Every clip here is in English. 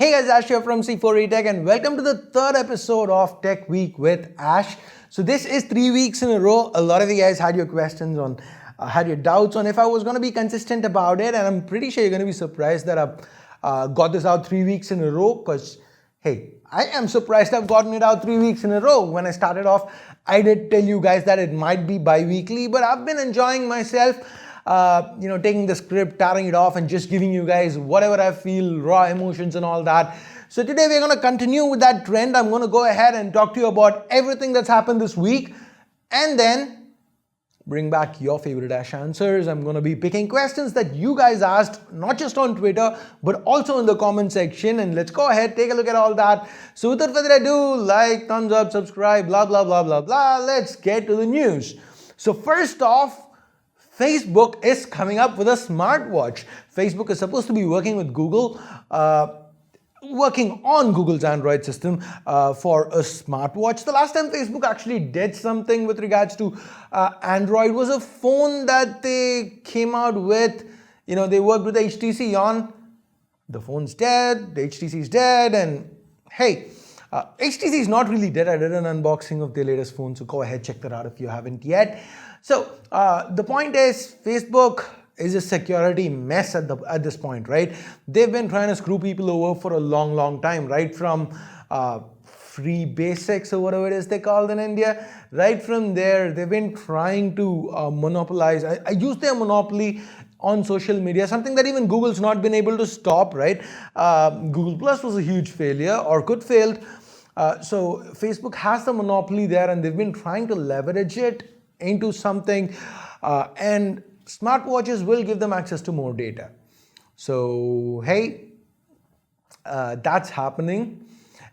Hey guys, Ash here from C4E Tech and welcome to the third episode of Tech Week with Ash. So this is 3 weeks in a row. A lot of you guys had your questions on, had your doubts on if I was going to be consistent about it, and I'm pretty sure you're going to be surprised that I've got this out 3 weeks in a row because, hey, I am surprised I've gotten it out 3 weeks in a row. When I started off, I did tell you guys that it might be bi-weekly, but I've been enjoying myself. Taking the script, tearing it off and just giving you guys whatever I feel, raw emotions and all that. So today we're going to continue with that trend. I'm going to go ahead and talk to you about everything that's happened this week and then bring back your favorite Ash answers. I'm going to be picking questions that you guys asked, not just on Twitter, but also in the comment section. And let's go ahead, take a look at all that. So without further ado, like, thumbs up, subscribe, blah, blah, blah, blah, blah. Let's get to the news. So first off, Facebook is coming up with a smartwatch. Facebook is supposed to be working with Google, working on Google's Android system for a smartwatch. The last time Facebook actually did something with regards to Android was a phone that they came out with. They worked with HTC on. The phone's dead, the HTC is dead, and hey, HTC is not really dead. I did an unboxing of their latest phone, so go ahead, check that out if you haven't yet. So the point is, Facebook is a security mess at this point, right? They've been trying to screw people over for a long time, right from free basics or whatever it is they called in India. Right from there, they've been trying to monopolize. I use their monopoly on social media, something that even Google's not been able to stop, right? Google Plus was a huge failure or could failed. So Facebook has the monopoly there and they've been trying to leverage it into something, and smartwatches will give them access to more data. So hey, that's happening.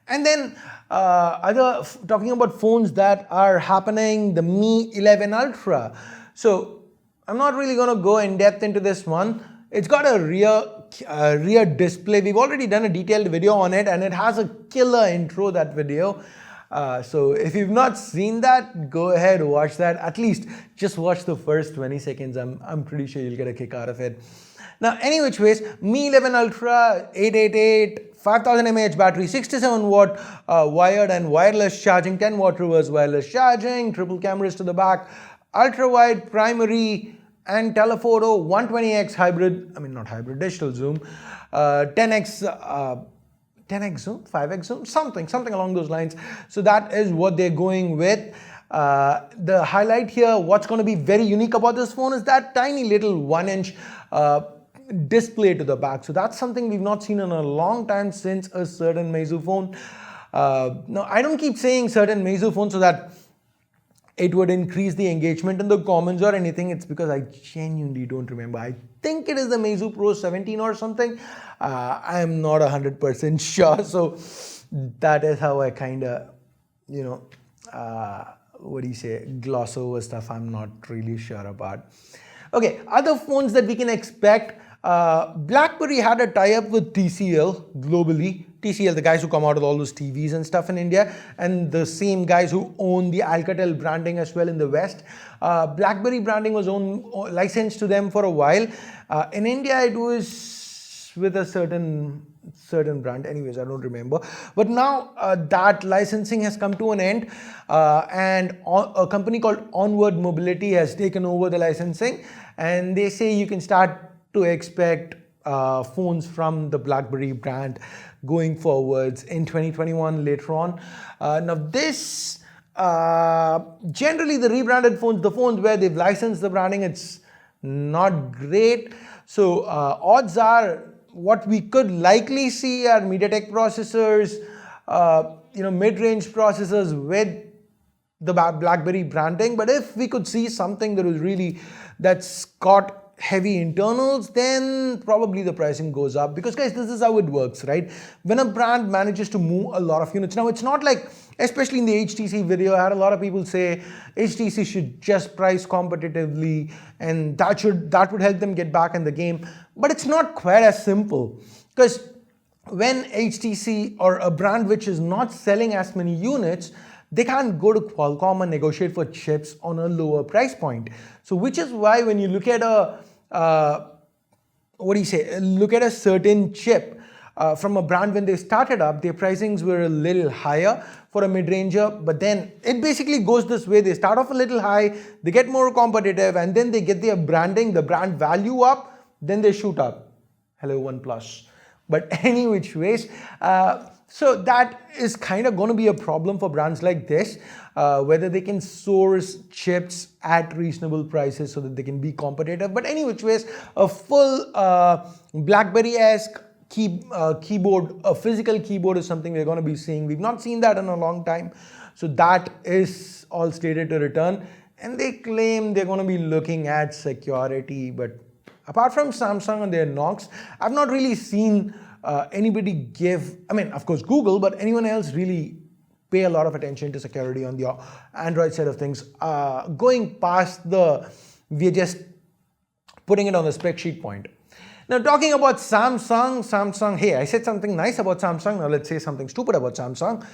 And then talking about phones that are happening, the Mi 11 Ultra. So I'm not really going to go in depth into this one. It's got a rear display. We've already done a detailed video on it and it has a killer intro, that video. So if you've not seen that, go ahead, watch that. At least just watch the first 20 seconds. I'm pretty sure you'll get a kick out of it. Now, any which ways, Mi 11 Ultra, 888, 5000 mAh battery, 67 watt wired and wireless charging, 10 watt reverse wireless charging, triple cameras to the back, ultra wide primary and telephoto, 120x hybrid, not hybrid, digital zoom, 10x 10x zoom, 5x zoom, something along those lines. So that is what they're going with. The highlight here, what's going to be very unique about this phone is that tiny little 1-inch display to the back. So that's something we've not seen in a long time since a certain Meizu phone. Now, I don't keep saying certain Meizu phone so that it would increase the engagement in the comments or anything. It's because I genuinely don't remember. I think it is the Meizu Pro 17 or something. I'm not 100% sure. So that is how I kind of, gloss over stuff I'm not really sure about. Okay, other phones that we can expect. Blackberry had a tie-up with TCL globally. TCL, the guys who come out with all those TVs and stuff in India, and the same guys who own the Alcatel branding as well in the West. Blackberry branding was licensed to them for a while. In India, it was with a certain brand. Anyways, I don't remember. But now that licensing has come to an end, and a company called Onward Mobility has taken over the licensing, and they say you can start to expect phones from the Blackberry brand going forwards in 2021 later on. Now this, generally the rebranded phones, the phones where they've licensed the branding, it's not great. So odds are what we could likely see are MediaTek processors, mid-range processors with the Blackberry branding. But if we could see something that's got heavy internals, then probably the pricing goes up, because guys, this is how it works, right? When a brand manages to move a lot of units, now it's not like, especially in the HTC video, I had a lot of people say HTC should just price competitively and that would help them get back in the game. But it's not quite as simple, because when HTC or a brand which is not selling as many units, they can't go to Qualcomm and negotiate for chips on a lower price point. So which is why when you look at a certain chip, from a brand when they started up, their pricings were a little higher for a mid-ranger, but then it basically goes this way. They start off a little high, they get more competitive, and then they get their branding, the brand value up, then they shoot up. Hello, OnePlus. But any which ways, so that is kind of going to be a problem for brands like this, whether they can source chips at reasonable prices so that they can be competitive. But any which ways, a full Blackberry-esque keyboard, a physical keyboard is something we're going to be seeing. We've not seen that in a long time. So that is all slated to return. And they claim they're going to be looking at security. But apart from Samsung and their Knox, I've not really seen anybody give, I mean, of course, Google, but anyone else really pay a lot of attention to security on the Android side of things. Going past we're just putting it on the spreadsheet point. Now, talking about Samsung, hey, I said something nice about Samsung. Now, let's say something stupid about Samsung.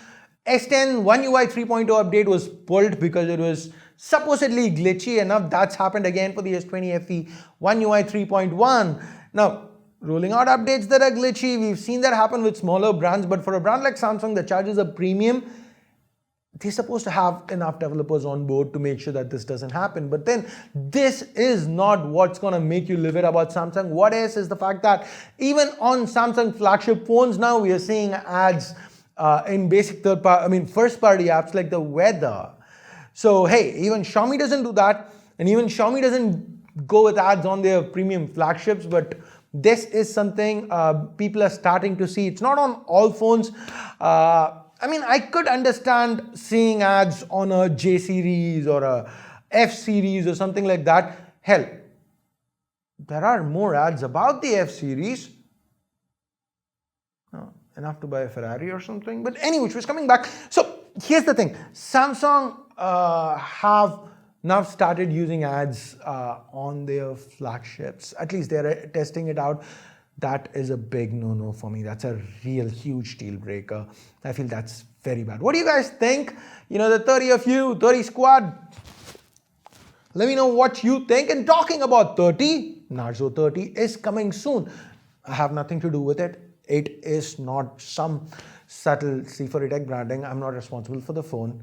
S10 One UI 3.0 update was pulled because it was supposedly glitchy enough. That's happened again for the S20 FE One UI 3.1. Now, rolling out updates that are glitchy, we've seen that happen with smaller brands, but for a brand like Samsung that charges a premium, they're supposed to have enough developers on board to make sure that this doesn't happen. But then this is not what's going to make you livid about Samsung. What is the fact that even on Samsung flagship phones now, we are seeing ads in basic first party apps like the weather. So hey, even Xiaomi doesn't do that, and even Xiaomi doesn't go with ads on their premium flagships, but this is something people are starting to see. It's not on all phones. I could understand seeing ads on a J series or a F series or something like that. Hell, there are more ads about the F series. Enough to buy a Ferrari or something. But anyway, which was coming back. So here's the thing. Samsung have now started using ads on their flagships. At least they're testing it out. That is a big no-no for me. That's a real huge deal breaker. I feel that's very bad. What do you guys think? The 30 of you, 30 squad. Let me know what you think. And talking about 30, Narzo 30 is coming soon. I have nothing to do with it. It is not some subtle C4E branding. I'm not responsible for the phone.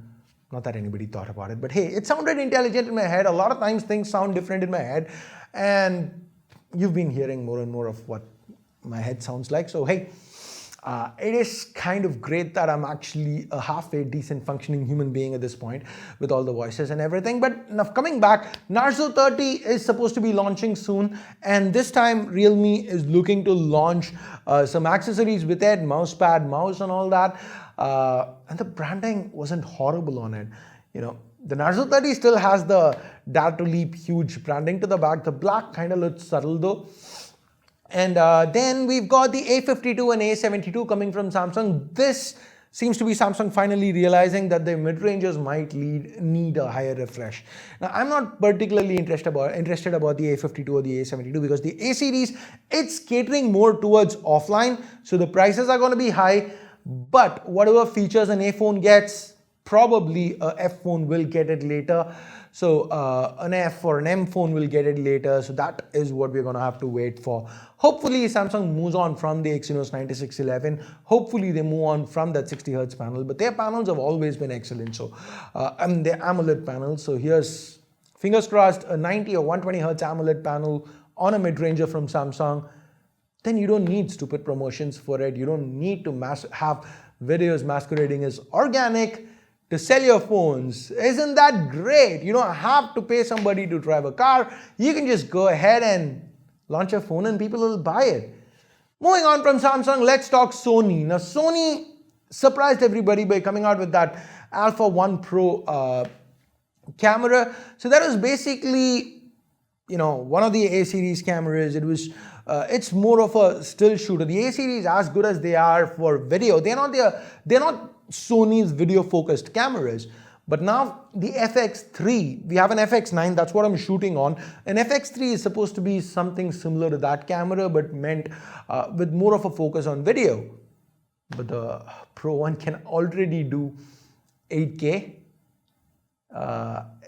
Not that anybody thought about it, but hey, it sounded intelligent in my head. A lot of times things sound different in my head, and you've been hearing more and more of what my head sounds like. So hey, it is kind of great that I'm actually a halfway decent functioning human being at this point with all the voices and everything. But now coming back, Narzo 30 is supposed to be launching soon, and this time Realme is looking to launch some accessories with it, mouse pad, mouse and all that. And the branding wasn't horrible on it. The Narzo 30 still has the Dare to Leap huge branding to the back. The black kind of looks subtle though. And then we've got the A52 and A72 coming from Samsung. This seems to be Samsung finally realizing that their mid-rangers might need a higher refresh. Now, I'm not particularly interested about the A52 or the A72 because the A series, it's catering more towards offline. So the prices are going to be high, but whatever features an A phone gets, probably a F phone will get it later. So an F or an M phone will get it later. So that is what we're going to have to wait for. Hopefully Samsung moves on from the Exynos 9611. Hopefully they move on from that 60 Hz panel. But their panels have always been excellent. So their AMOLED panels. So here's, fingers crossed, a 90 or 120 Hz AMOLED panel on a mid-ranger from Samsung. Then you don't need stupid promotions for it. You don't need to have videos masquerading as organic to sell your phones. Isn't that great? You don't have to pay somebody to drive a car. You can just go ahead and launch a phone and people will buy it. Moving on from Samsung, let's talk Sony. Now, Sony surprised everybody by coming out with that Alpha 1 Pro camera. So that was basically, one of the A series cameras. It was, it's more of a still shooter. The A series, as good as they are for video, they're not Sony's video focused cameras. But now the FX3, we have an FX9, that's what I'm shooting on. An FX3 is supposed to be something similar to that camera, but meant with more of a focus on video. But the Pro 1 can already do 8K.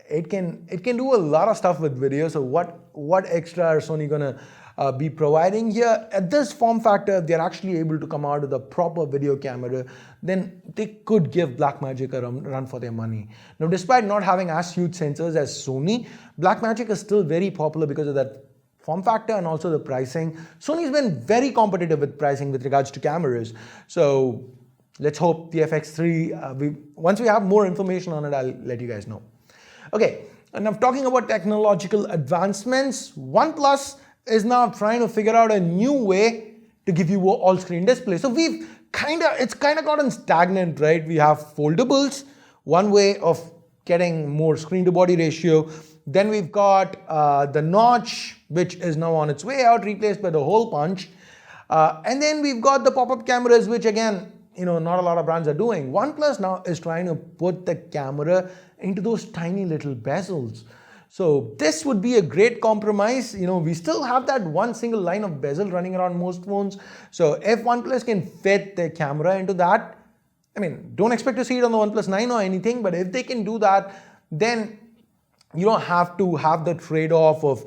It can do a lot of stuff with video. So what extra are Sony gonna be providing here. At this form factor, if they're actually able to come out with a proper video camera, then they could give Blackmagic a run for their money. Now, despite not having as huge sensors as Sony, Blackmagic is still very popular because of that form factor and also the pricing. Sony's been very competitive with pricing with regards to cameras. So let's hope the FX3, once we have more information on it, I'll let you guys know. Okay, and I'm talking about technological advancements. Oneplus is now trying to figure out a new way to give you all screen display. So it's kind of gotten stagnant, right? We have foldables, one way of getting more screen to body ratio. Then we've got the notch, which is now on its way out, replaced by the hole punch. And then we've got the pop-up cameras, which again, not a lot of brands are doing. OnePlus now is trying to put the camera into those tiny little bezels. So this would be a great compromise. We still have that one single line of bezel running around most phones. So if OnePlus can fit their camera into that, don't expect to see it on the OnePlus 9 or anything, but if they can do that, then you don't have to have the trade-off of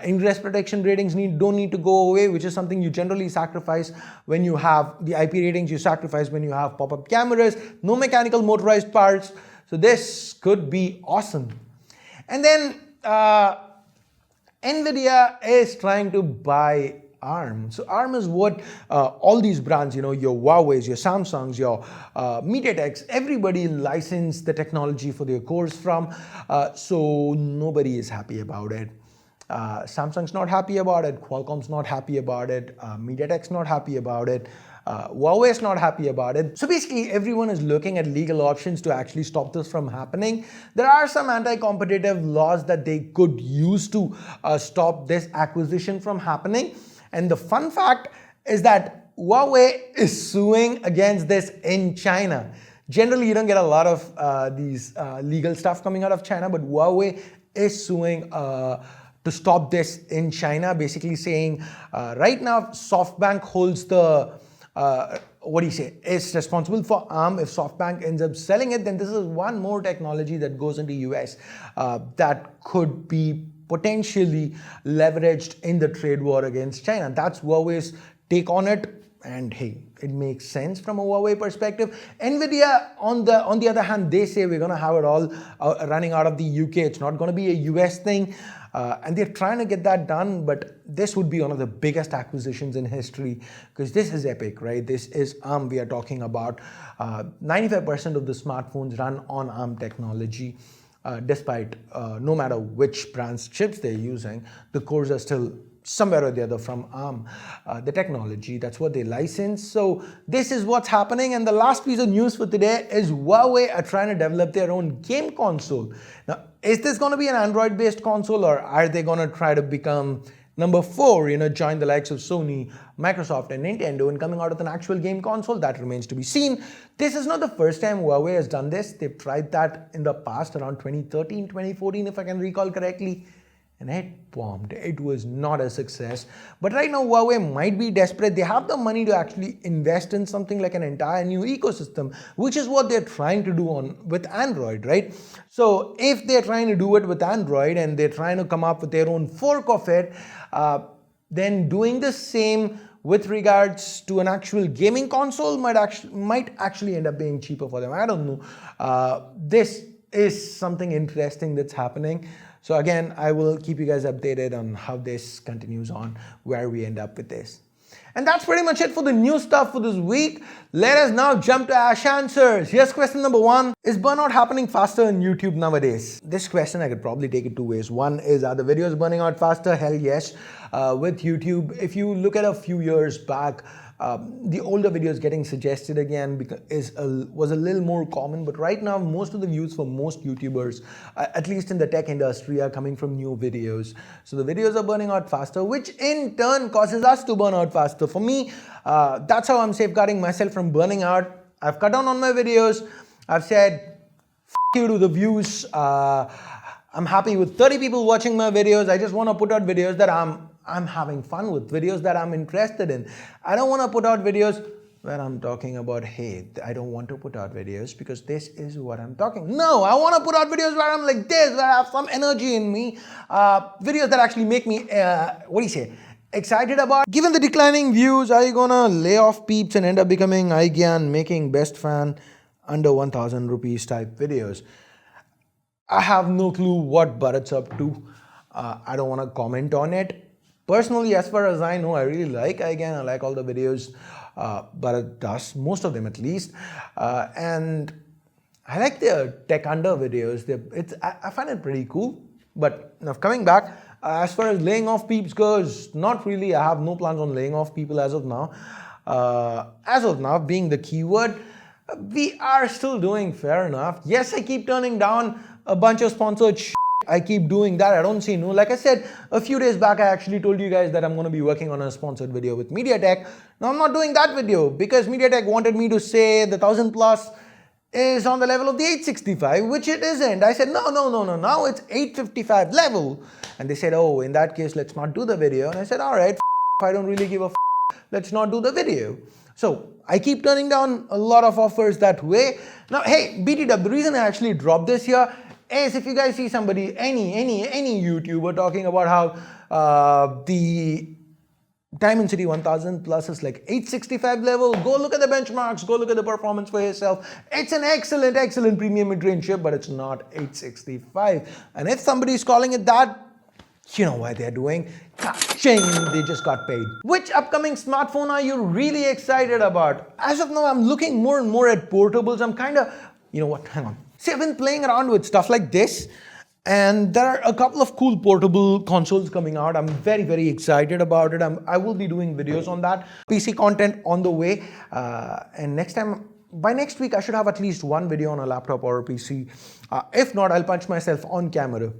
ingress protection ratings don't need to go away, which is something you generally sacrifice when you have the IP ratings you sacrifice when you have pop-up cameras, no mechanical motorized parts. So this could be awesome. And then Nvidia is trying to buy ARM. So ARM is what all these brands, your Huawei's, your Samsungs, your MediaTeks, everybody licensed the technology for their cores from. So nobody is happy about it. Samsung's not happy about it. Qualcomm's not happy about it. MediaTek's not happy about it. Huawei's not happy about it. So basically, everyone is looking at legal options to actually stop this from happening. There are some anti-competitive laws that they could use to stop this acquisition from happening. And the fun fact is that Huawei is suing against this in China. Generally, you don't get a lot of these legal stuff coming out of China, but Huawei is suing to stop this in China, basically saying right now SoftBank holds the, is responsible for ARM. If SoftBank ends up selling it, then this is one more technology that goes into US that could be potentially leveraged in the trade war against China. That's Huawei's take on it. And hey, it makes sense from a Huawei perspective. Nvidia, on the other hand, they say we're going to have it all running out of the UK. It's not going to be a US thing. And they're trying to get that done. But this would be one of the biggest acquisitions in history because this is epic, right? This is ARM we are talking about. 95% of the smartphones run on ARM technology. Despite no matter which brand's chips they're using, the cores are still somewhere or the other from ARM, the technology. That's what they license. So this is what's happening. And the last piece of news for today is Huawei are trying to develop their own game console. Now, is this going to be an Android-based console, or are they going to try to become number 4, join the likes of Sony, Microsoft, and Nintendo in coming out with an actual game console? That remains to be seen. This is not the first time Huawei has done this. They've tried that in the past, around 2013, 2014, if I can recall correctly. And it bombed. It was not a success. But right now, Huawei might be desperate. They have the money to actually invest in something like an entire new ecosystem, which is what they're trying to do with Android, right? So if they're trying to do it with Android and they're trying to come up with their own fork of it, then doing the same with regards to an actual gaming console might actually end up being cheaper for them. I don't know. This is something interesting that's happening. So again, I will keep you guys updated on how this continues on, where we end up with this. And that's pretty much it for the new stuff for this week. Let us now jump to Ash Answers. Here's question number 1. Is burnout happening faster on YouTube nowadays? This question, I could probably take it 2 ways. One is, are the videos burning out faster? Hell yes. With YouTube, if you look at a few years back, the older videos getting suggested again was a little more common, but right now most of the views for most YouTubers, at least in the tech industry, are coming from new videos. So the videos are burning out faster, which in turn causes us to burn out faster. For me, that's how I'm safeguarding myself from burning out. I've cut down on my videos. I've said, F you to the views. I'm happy with 30 people watching my videos. I just want to put out videos that I'm having fun with, videos that I'm interested in. I don't want to put out videos where I'm talking about, hey, I don't want to put out videos because this is what I'm talking. No, I want to put out videos where I'm like this, where I have some energy in me. Videos that actually make me, excited about? Given the declining views, are you gonna lay off peeps and end up becoming iGyaan, making best fan under 1000 rupees type videos? I have no clue what Bharat's up to. I don't want to comment on it. Personally, as far as I know, I really like iGyaan. I like all the videos Bharat does, most of them at least. And I like their tech under videos. I find it pretty cool. But now coming back, as far as laying off peeps goes, not really. I have no plans on laying off people as of now. As of now, being the keyword, we are still doing fair enough. Yes, I keep turning down a bunch of sponsored I keep doing that. I don't say no. Like I said, a few days back, I actually told you guys that I'm going to be working on a sponsored video with MediaTek. Now, I'm not doing that video because MediaTek wanted me to say the 1000 plus is on the level of the 865, which it isn't. I said, no, now it's 855 level. And they said, oh, in that case, let's not do the video. And I said, all right, I don't really give a let's not do the video. So I keep turning down a lot of offers that way. Now, hey, BTW, the reason I actually dropped this here is if you guys see somebody, any YouTuber talking about how the Dimensity 1000 Plus is like 865 level, go look at the benchmarks, go look at the performance for yourself. It's an excellent premium mid-range chip, but it's not 865. And if somebody is calling it that, you know what they're doing. Ka-ching, they just got paid. Which upcoming smartphone are you really excited about? As of now, I'm looking more and more at portables. I'm kind of, you know what, hang on. See, I've been playing around with stuff like this, and there are a couple of cool portable consoles coming out. I'm very excited about it. I will be doing videos on that. PC content on the way. And next time, by next week, I should have at least one video on a laptop or a PC. If not, I'll punch myself on camera.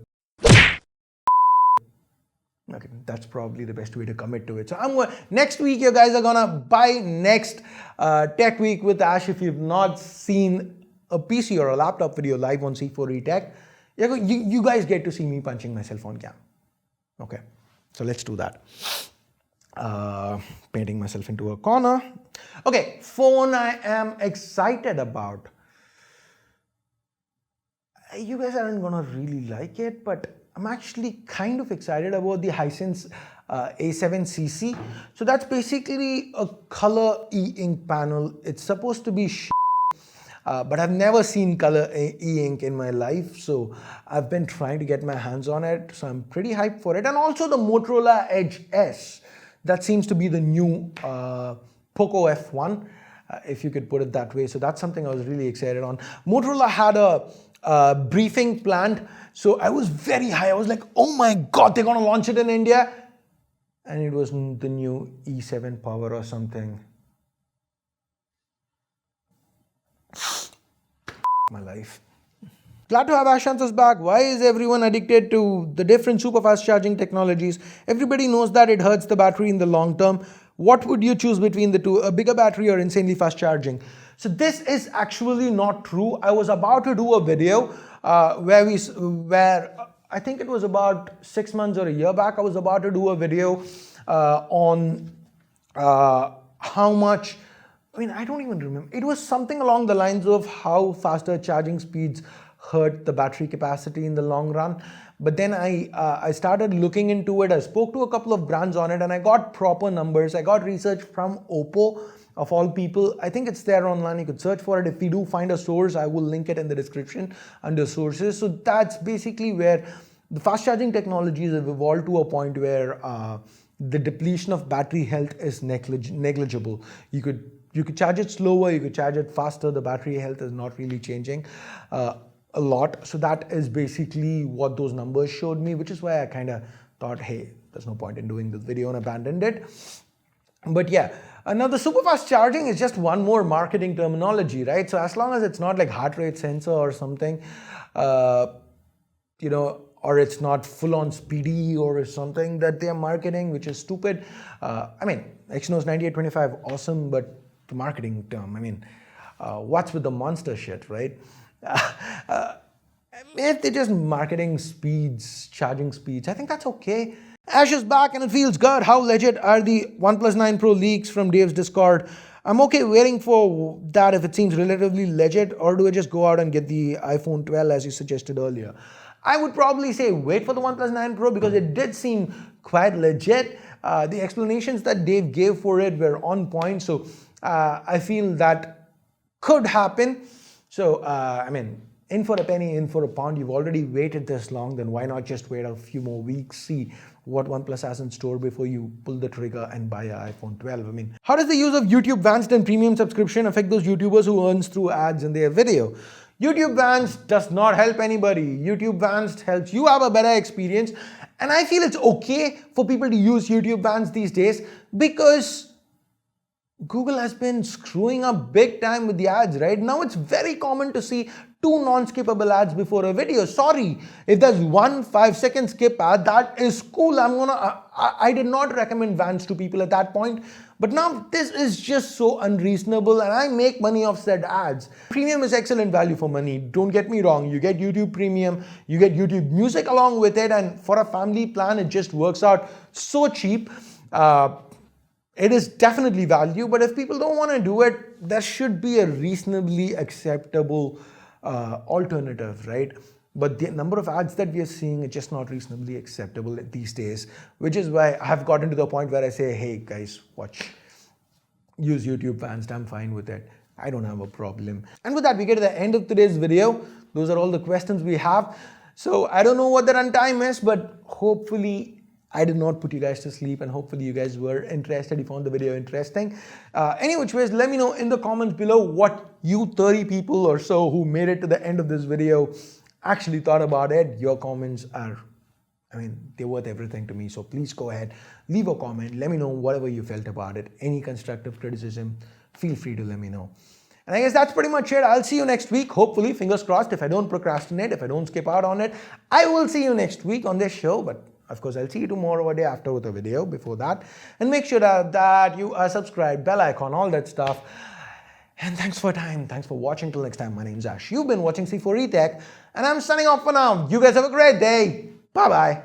Okay, that's probably the best way to commit to it. So next week, you guys are gonna buy next Tech Week with Ash. If you've not seen a PC or a laptop video live on C4E Tech, you guys get to see me punching myself on cam. Okay, so let's do that. Painting myself into a corner. Okay, phone I am excited about. You guys aren't gonna really like it, but I'm actually kind of excited about the Hisense A7cc. So that's basically a color e-ink panel. It's supposed to be but I've never seen color e-ink in my life. So I've been trying to get my hands on it. So I'm pretty hyped for it. And also the Motorola Edge S. That seems to be the new Poco F1, if you could put it that way. So that's something I was really excited on. Motorola had a briefing planned. So I was very high. I was like, oh my God, they're going to launch it in India. And it was the new E7 Power or something. My life. Glad to have Ashanta's back. Why is everyone addicted to the different super fast charging technologies? Everybody knows that it hurts the battery in the long term. What would you choose between the two, a bigger battery or insanely fast charging? So this is actually not true. I was about to do a video where I think it was about 6 months or a year back. I was about to do a video on how much, I mean, I don't even remember. It was something along the lines of how faster charging speeds hurt the battery capacity in the long run. But then I started looking into it. I spoke to a couple of brands on it and I got proper numbers. I got research from Oppo, of all people. I think it's there online. You could search for it. If we do find a source, I will link it in the description under sources. So that's basically where the fast charging technologies have evolved to a point where the depletion of battery health is negligible. You could charge it slower, you could charge it faster. The battery health is not really changing a lot. So that is basically what those numbers showed me, which is why I kind of thought, hey, there's no point in doing this video, and abandoned it. But yeah, now the super fast charging is just one more marketing terminology, right? So as long as it's not like heart rate sensor or something, you know, or it's not full-on speedy or something that they are marketing, which is stupid. I mean, Exynos 9825, awesome, but the marketing term, I mean, what's with the monster shit, right? If they're just marketing speeds, charging speeds, I think that's okay. Ash is back and it feels good. How legit are the OnePlus 9 Pro leaks from Dave's Discord? I'm okay waiting for that if it seems relatively legit, or do I just go out and get the iPhone 12 as you suggested earlier? I would probably say wait for the OnePlus 9 Pro because it did seem quite legit. the explanations that Dave gave for it were on point. So I feel that could happen. So I mean, in for a penny, in for a pound. You've already waited this long, then why not just wait a few more weeks, see what OnePlus has in store before you pull the trigger and buy an iPhone 12. I mean, how does the use of YouTube Vanced and premium subscription affect those YouTubers who earns through ads in their video? YouTube Vanced does not help anybody. YouTube Vanced helps you have a better experience. And I feel it's okay for people to use YouTube Vanced these days because Google has been screwing up big time with the ads, right? Now it's very common to see 2 non-skippable ads before a video. Sorry, if there's 1 5-second skip ad, that is cool. I did not recommend Vanced to people at that point. But now this is just so unreasonable and I make money off said ads. Premium is excellent value for money. Don't get me wrong. You get YouTube Premium, you get YouTube Music along with it, and for a family plan, it just works out so cheap. It is definitely value, but if people don't want to do it, there should be a reasonably acceptable alternative, right? But the number of ads that we are seeing is just not reasonably acceptable these days, which is why I have gotten to the point where I say, hey guys, watch, use YouTube Vanced, I'm fine with it. I don't have a problem. And with that, we get to the end of today's video. Those are all the questions we have. So I don't know what the runtime is, but hopefully I did not put you guys to sleep, and hopefully you guys were interested, you found the video interesting. Any which ways, let me know in the comments below what you 30 people or so who made it to the end of this video actually thought about it. Your comments are, I mean, they're worth everything to me. So please go ahead, leave a comment, let me know whatever you felt about it. Any constructive criticism, feel free to let me know. And I guess that's pretty much it. I'll see you next week. Hopefully, fingers crossed, if I don't procrastinate, if I don't skip out on it, I will see you next week on this show. But of course, I'll see you tomorrow or day after with a video before that. And make sure that you are subscribed, bell icon, all that stuff. And thanks for your time. Thanks for watching. Till next time, my name's Ash. You've been watching C4E Tech, and I'm signing off for now. You guys have a great day. Bye-bye.